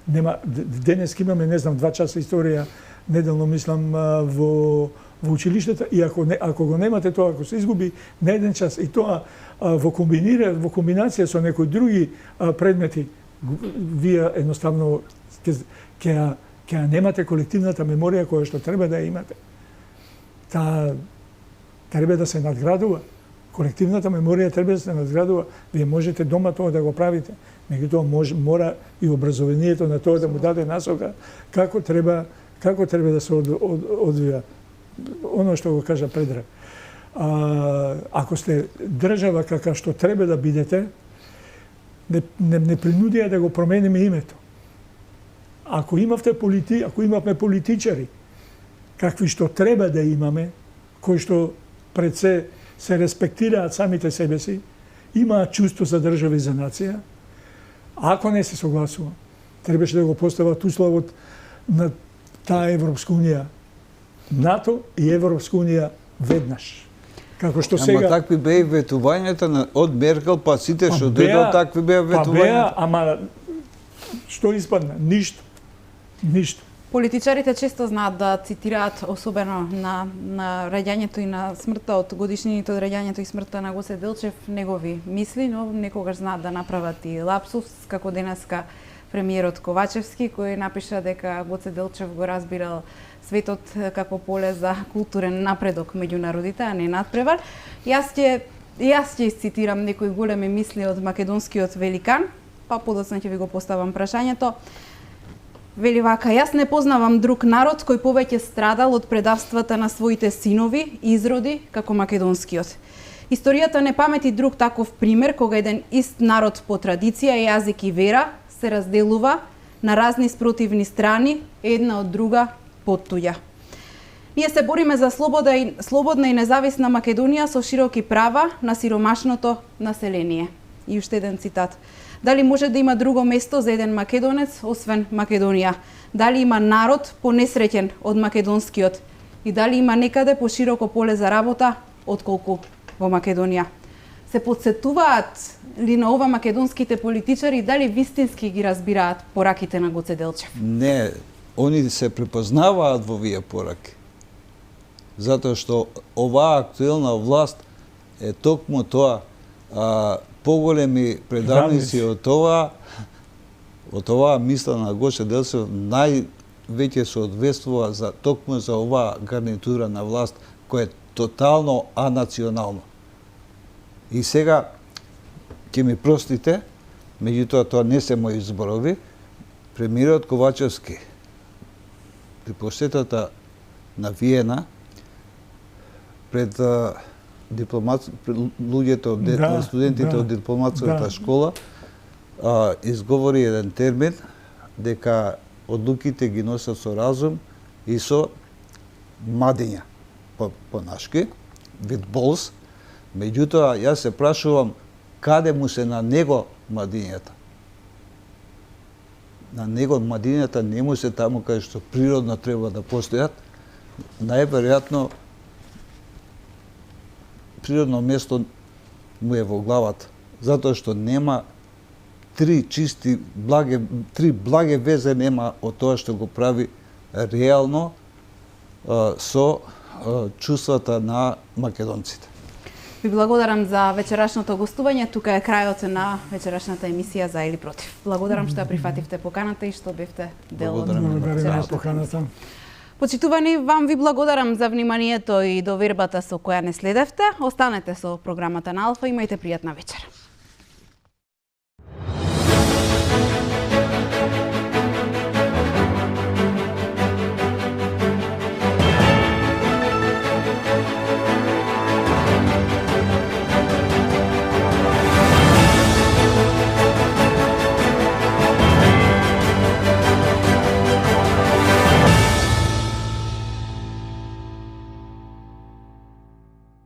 Нема, денес имаме, не знам, 2 часа историја, неделно мислам, во училиштата, и ако го немате тоа, ако се изгуби на 1 час, и тоа во комбинација со некои други предмети, вие едноставно ќе немате колективната меморија која што треба да ја имате. Таа треба да се надградува. Колективната меморија треба да се надградува. Вие можете дома тоа да го правите, меѓутоа мора и образованието на тоа да му даде насока како треба да се одвија. Оно што го кажа Предраг. Ако сте држава кака што треба да бидете, не принудија да го промениме името. Ако имавме политичари, какви што треба да имаме, кои што пред се респектираат самите себе си, имаат чувство за држава и за нација, ако не се согласува, требаше да го постават условот на таа Европска унија, НАТО и Европска унија веднаш. Како што сега... Ама такви беа ветувањата од Меркел, па сите што дојдат, такви беа ветувањата. Ама што испадна? Ништо. Политичарите често знаат да цитираат, особено на раѓањето и на смртта од годишнините од раѓањето и смртта на Гоце Делчев, негови мисли, но некогаш знаат да направат и лапсус, како денеска премиерот Ковачевски, кој напиша дека Гоце Делчев го разбирал светот како поле за културен напредок меѓу народите, а не надпревар. Јас ќе цитирам некои големи мисли од македонскиот великан, па подоцна ќе ви го поставам прашањето. Вели вака: јас не познавам друг народ кој повеќе страдал од предавствата на своите синови, изроди, како македонскиот. Историјата не памети друг таков пример кога еден ист народ по традиција, јазик и вера се разделува на разни спротивни страни, една од друга поттуѓа. Ние се бориме за слободна и независна Македонија со широки права на сиромашното население. И уште еден цитат. Дали може да има друго место за еден македонец освен Македонија? Дали има народ понесреќен од македонскиот? И дали има некаде пошироко поле за работа отколку во Македонија? Се подсетуваат ли на ова македонските политичари, дали вистински ги разбираат пораките на Гоце Делчев? Не, они се препознаваат во овие пораки. Затоа што оваа актуелна власт е токму тоа, поголеми предавници од оваа мисла на Гоце Делчев највеќе се одвествува токму за оваа гарнитура на власт која е тотално анационално. И сега ќе ми простите, меѓутоа тоа не се мои зборови. Премиерот Ковачевски при посетата на Виена пред луѓето, студентите од дипломатската школа, изговори еден термин дека одлуките ги носат со разум и со мадиња по нашки, вид болс. Меѓутоа, јас се прашувам каде му се на него мадињата. На него мадињата не му се таму каде што природно треба да постојат. Најверојатно природно место му е во главата, затоа што нема три благе везе нема од тоа што го прави реално со чувствата на македонците. Ви благодарам за вечерашното гостување. Тука е крајот на вечерашната емисија За или против. Благодарам што ја прифативте поканата и што бевте дел од поканата. Почитувани, вам ви благодарам за вниманието и довербата со која не следевте. Останете со програмата на Алфа. Имајте пријатна вечер.